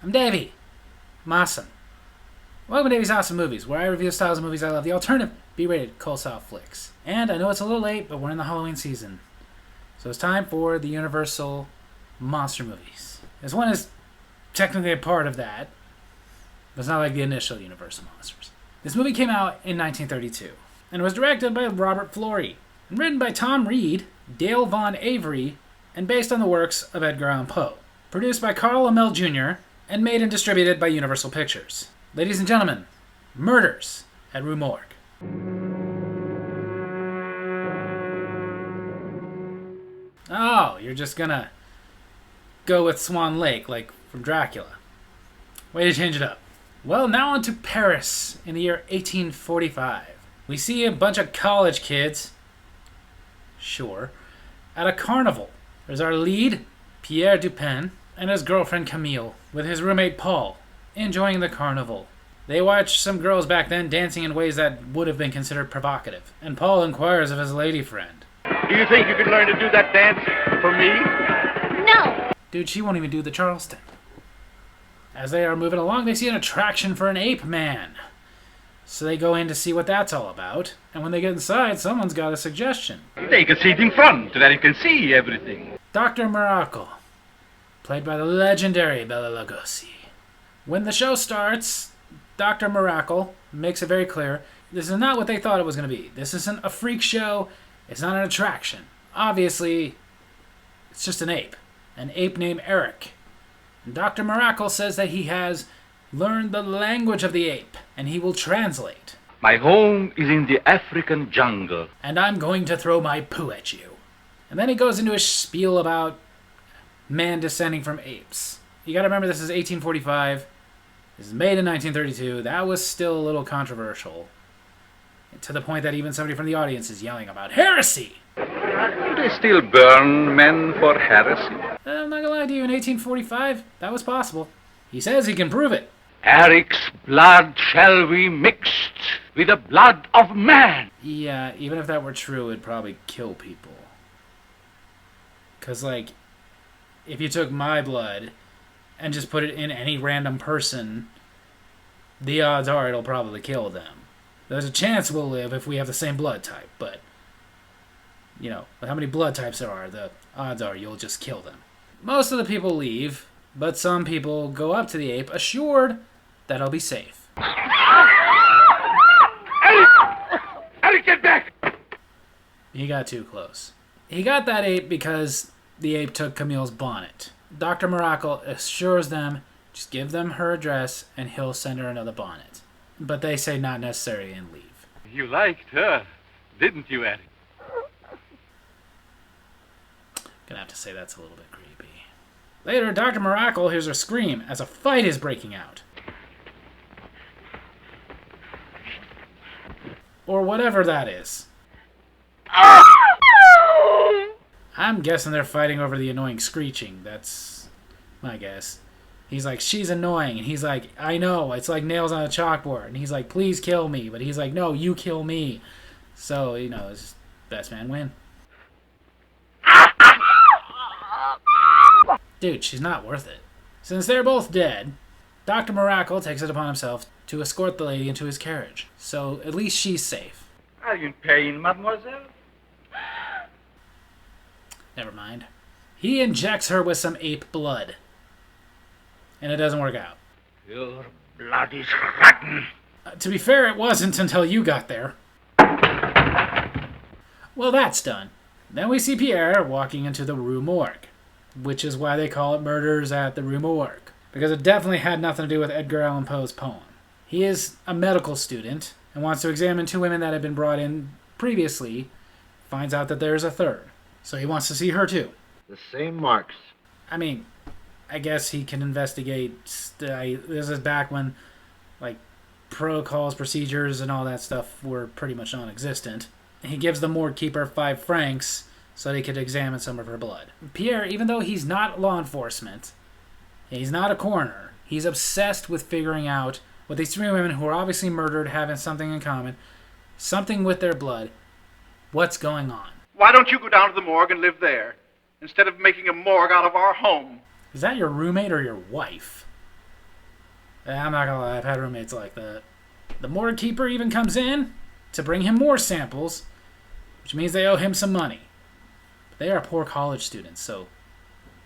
I'm Davy. I'm awesome. Welcome to Davy's Awesome Movies, where I review the styles of movies I love, the alternative B-rated cold-style flicks. And I know it's a little late, but we're in the Halloween season. So it's time for the Universal monster movies. This one is technically a part of that, but it's not like the initial Universal monsters. This movie came out in 1932, and was directed by Robert Florey, and written by Tom Reed, Dale Vaughn Avery, and based on the works of Edgar Allan Poe. Produced by Carl Laemmle Jr., and made and distributed by Universal Pictures. Ladies and gentlemen, Murders at Rue Morgue. Oh, you're just gonna go with Swan Lake, like from Dracula. Way to change it up. Well, now on to Paris in the year 1845. We see a bunch of college kids, sure, at a carnival. There's our lead, Pierre Dupin, and his girlfriend Camille, with his roommate Paul, enjoying the carnival. They watch some girls back then dancing in ways that would have been considered provocative, and Paul inquires of his lady friend. Do you think you could learn to do that dance for me? No! Dude, she won't even do the Charleston. As they are moving along, they see an attraction for an ape man. So they go in to see what that's all about, and when they get inside, someone's got a suggestion. Take a seat in front so that you can see everything. Dr. Miracle, played by the legendary Bela Lugosi. When the show starts, Dr. Miracle makes it very clear this is not what they thought it was going to be. This isn't a freak show. It's not an attraction. Obviously, it's just an ape named Eric. And Dr. Miracle says that he has learned the language of the ape, and he will translate. My home is in the African jungle. And I'm going to throw my poo at you. And then he goes into a spiel about man descending from apes. You gotta remember, this is 1845. This is made in 1932. That was still a little controversial. To the point that even somebody from the audience is yelling about heresy. Do they still burn men for heresy? I'm not gonna lie to you, in 1845, that was possible. He says he can prove it. Eric's blood shall be mixed with the blood of man. Yeah, even if that were true, it'd probably kill people. Because, like, if you took my blood and just put it in any random person, the odds are it'll probably kill them. There's a chance we'll live if we have the same blood type, but, you know, with how many blood types there are, the odds are you'll just kill them. Most of the people leave, but some people go up to the ape, assured that it'll be safe. Eric, get back! He got too close. He got that ape because the ape took Camille's bonnet. Dr. Miracle assures them, just give them her address and he'll send her another bonnet. But they say not necessary and leave. You liked her, didn't you, Eric? Gonna have to say that's a little bit creepy. Later, Dr. Miracle hears her scream as a fight is breaking out. Or whatever that is. I'm guessing they're fighting over the annoying screeching. That's my guess. He's like, she's annoying. And he's like, I know. It's like nails on a chalkboard. And he's like, please kill me. But he's like, no, you kill me. So, you know, it's just best man win. Dude, she's not worth it. Since they're both dead, Dr. Miracle takes it upon himself to escort the lady into his carriage. So at least she's safe. Are you in pain, mademoiselle? Never mind. He injects her with some ape blood. And it doesn't work out. Your blood is rotten. To be fair, it wasn't until you got there. Well, that's done. Then we see Pierre walking into the Rue Morgue, which is why they call it Murders at the Rue Morgue, because it definitely had nothing to do with Edgar Allan Poe's poem. He is a medical student and wants to examine two women that had been brought in previously, finds out that there's a third. So he wants to see her too. The same marks. I mean, I guess he can investigate. This is back when, like, protocols, procedures, and all that stuff were pretty much non-existent. He gives the morgue keeper 5 francs so they could examine some of her blood. Pierre, even though he's not law enforcement, he's not a coroner, he's obsessed with figuring out what these 3 women who are obviously murdered having something in common, something with their blood. What's going on? Why don't you go down to the morgue and live there, instead of making a morgue out of our home? Is that your roommate or your wife? I'm not gonna lie, I've had roommates like that. The morgue keeper even comes in to bring him more samples, which means they owe him some money. They are poor college students, so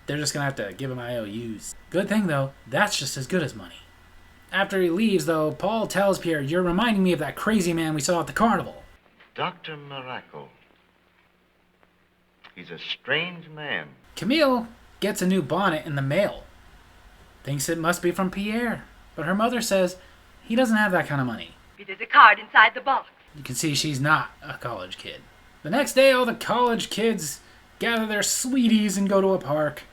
they're just gonna have to give him IOUs. Good thing, though, that's just as good as money. After he leaves, though, Paul tells Pierre, "You're reminding me of that crazy man we saw at the carnival." Dr. Miracle. He's a strange man. Camille gets a new bonnet in the mail. Thinks it must be from Pierre, but her mother says he doesn't have that kind of money. There's a card inside the box. You can see she's not a college kid. The next day, all the college kids gather their sweeties and go to a park,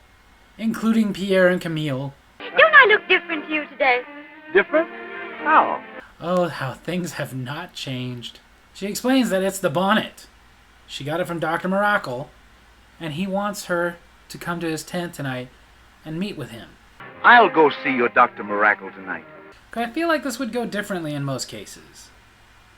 including Pierre and Camille. Don't I look different to you today? Different? How? Oh, how things have not changed. She explains that it's the bonnet. She got it from Dr. Miracle, and he wants her to come to his tent tonight and meet with him. I'll go see your Dr. Miracle tonight. I feel like this would go differently in most cases.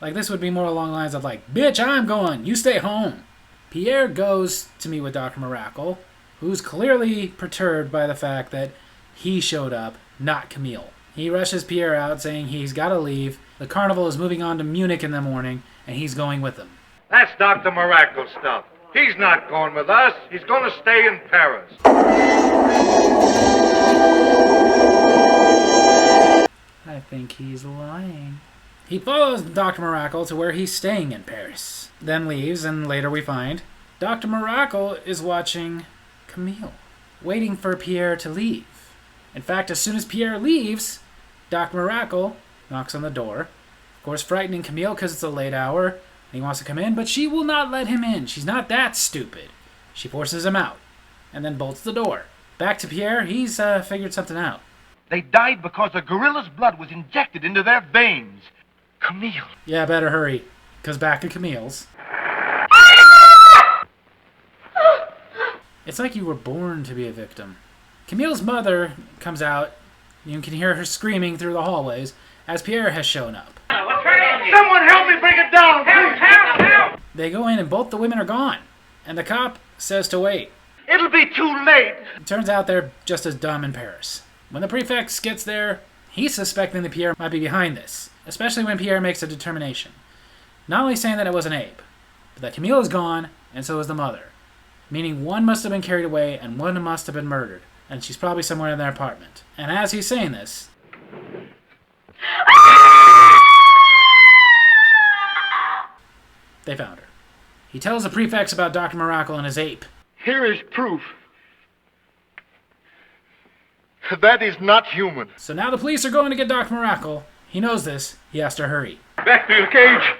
Like, this would be more along the lines of like, "Bitch, I'm going, you stay home." Pierre goes to meet with Dr. Miracle, who's clearly perturbed by the fact that he showed up, not Camille. He rushes Pierre out, saying he's got to leave. The carnival is moving on to Munich in the morning, and he's going with them. That's Dr. Miracle stuff. He's not going with us. He's going to stay in Paris. I think he's lying. He follows Dr. Miracle to where he's staying in Paris, then leaves, and later we find Dr. Miracle is watching Camille, waiting for Pierre to leave. In fact, as soon as Pierre leaves, Dr. Miracle knocks on the door, of course frightening Camille because it's a late hour, and he wants to come in, but she will not let him in. She's not that stupid. She forces him out, and then bolts the door. Back to Pierre, he's figured something out. They died because a gorilla's blood was injected into their veins. Camille. Yeah, better hurry, because back to Camille's. It's like you were born to be a victim. Camille's mother comes out. You can hear her screaming through the hallways as Pierre has shown up. Someone help me bring it down, please. Help! They go in and both the women are gone, and the cop says to wait. It'll be too late. It turns out they're just as dumb in Paris. When the prefect gets there, he's suspecting that Pierre might be behind this, especially when Pierre makes a determination. Not only saying that it wasn't Abe, but that Camille is gone, and so is the mother. Meaning one must have been carried away and one must have been murdered, and she's probably somewhere in their apartment. And as he's saying this, they found her. He tells the prefects about Dr. Miracle and his ape. Here is proof. That is not human. So now the police are going to get Dr. Miracle. He knows this. He has to hurry. Back to your cage.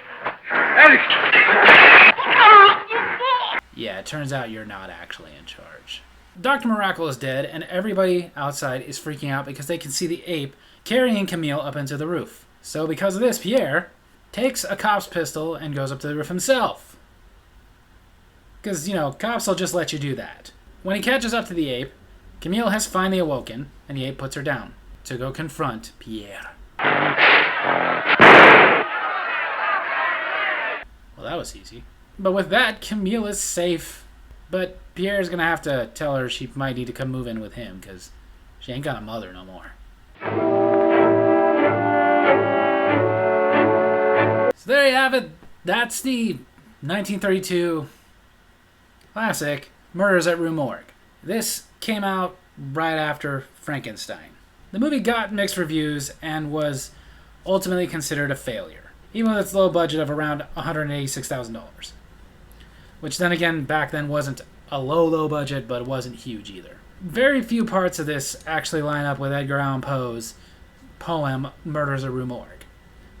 Yeah, it turns out you're not actually in charge. Dr. Miracle is dead, and everybody outside is freaking out because they can see the ape carrying Camille up into the roof. So because of this, Pierre takes a cop's pistol and goes up to the roof himself. Because, cops will just let you do that. When he catches up to the ape, Camille has finally awoken, and the ape puts her down to go confront Pierre. Well, that was easy. But with that, Camille is safe. But Pierre's gonna have to tell her she might need to come move in with him, because she ain't got a mother no more. So there you have it. That's the 1932 classic Murders at Rue Morgue. This came out right after Frankenstein. The movie got mixed reviews and was ultimately considered a failure, even with its low budget of around $186,000. Which then again, back then wasn't a low budget, but it wasn't huge either. Very few parts of this actually line up with Edgar Allan Poe's poem, Murders at Rue Morgue.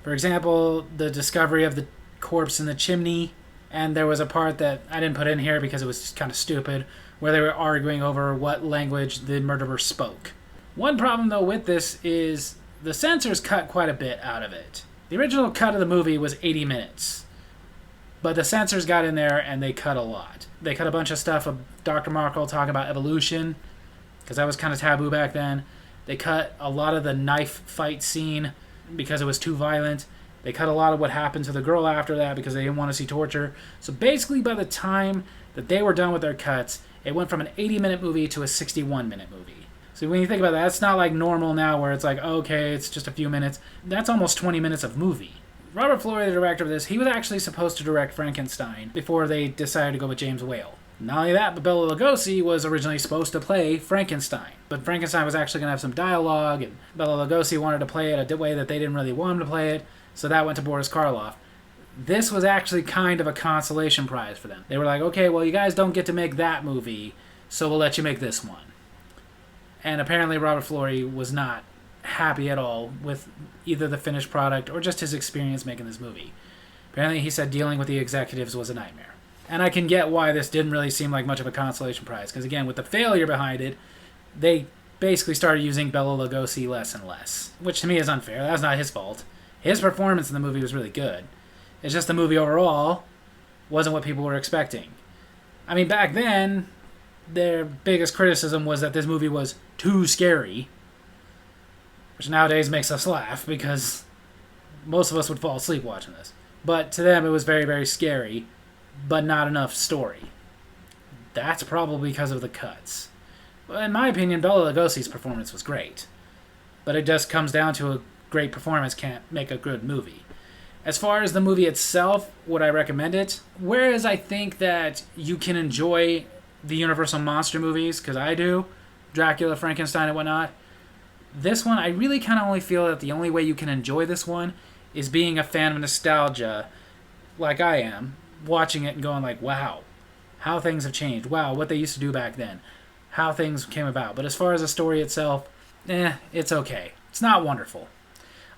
For example, the discovery of the corpse in the chimney, and there was a part that I didn't put in here because it was just kind of stupid, where they were arguing over what language the murderer spoke. One problem, though, with this is the censors cut quite a bit out of it. The original cut of the movie was 80 minutes. But the censors got in there and they cut a lot. They cut a bunch of stuff of Dr. Miracle talking about evolution, because that was kind of taboo back then. They cut a lot of the knife fight scene because it was too violent. They cut a lot of what happened to the girl after that because they didn't want to see torture. So basically, by the time that they were done with their cuts, it went from an 80-minute movie to a 61-minute movie. So when you think about that, it's not like normal now where it's like, okay, it's just a few minutes. That's almost 20 minutes of movie. Robert Florey, the director of this, he was actually supposed to direct Frankenstein before they decided to go with James Whale. Not only that, but Bela Lugosi was originally supposed to play Frankenstein. But Frankenstein was actually going to have some dialogue, and Bela Lugosi wanted to play it a way that they didn't really want him to play it, so that went to Boris Karloff. This was actually kind of a consolation prize for them. They were like, okay, well, you guys don't get to make that movie, so we'll let you make this one. And apparently Robert Florey was not happy at all with either the finished product or just his experience making this movie. Apparently he said dealing with the executives was a nightmare. And I can get why this didn't really seem like much of a consolation prize, because again, with the failure behind it, they basically started using Bela Lugosi less and less, which to me is unfair. That's not his fault. His performance in the movie was really good. It's just the movie overall wasn't what people were expecting. I mean, back then, their biggest criticism was that this movie was too scary, which nowadays makes us laugh because most of us would fall asleep watching this. But to them, it was very, very scary, but not enough story. That's probably because of the cuts. In my opinion, Bela Lugosi's performance was great, but it just comes down to a great performance can't make a good movie. As far as the movie itself, would I recommend it? Whereas I think that you can enjoy the Universal monster movies, because I do, Dracula, Frankenstein, and whatnot, this one, I really kind of only feel that the only way you can enjoy this one is being a fan of nostalgia, like I am, watching it and going like, wow, how things have changed. Wow, what they used to do back then. How things came about. But as far as the story itself, it's okay. It's not wonderful.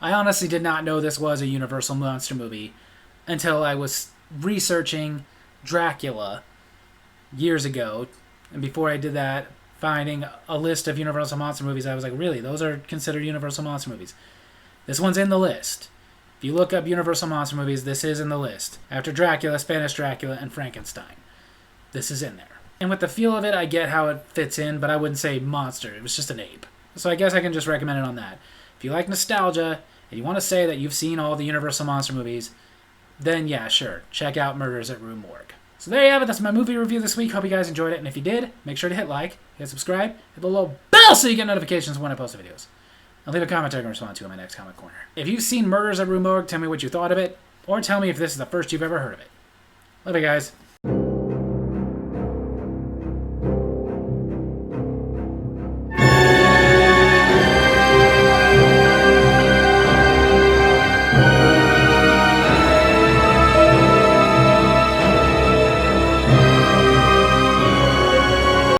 I honestly did not know this was a Universal monster movie until I was researching Dracula years ago. And before I did that, finding a list of Universal monster movies, I was like, really, those are considered Universal monster movies? This one's in the list. If you look up Universal monster movies, this is in the list. After Dracula, Spanish Dracula, and Frankenstein. This is in there. And with the feel of it, I get how it fits in, but I wouldn't say monster. It was just an ape. So I guess I can just recommend it on that. If you like nostalgia, and you want to say that you've seen all the Universal monster movies, then yeah, sure. Check out Murders at Rue Morgue. So there you have it. That's my movie review this week. Hope you guys enjoyed it. And if you did, make sure to hit like, hit subscribe, hit the little bell so you get notifications when I post videos. I'll leave a comment I can respond to in my next comment corner. If you've seen Murders at Rue Morgue, tell me what you thought of it, or tell me if this is the first you've ever heard of it. Love you guys.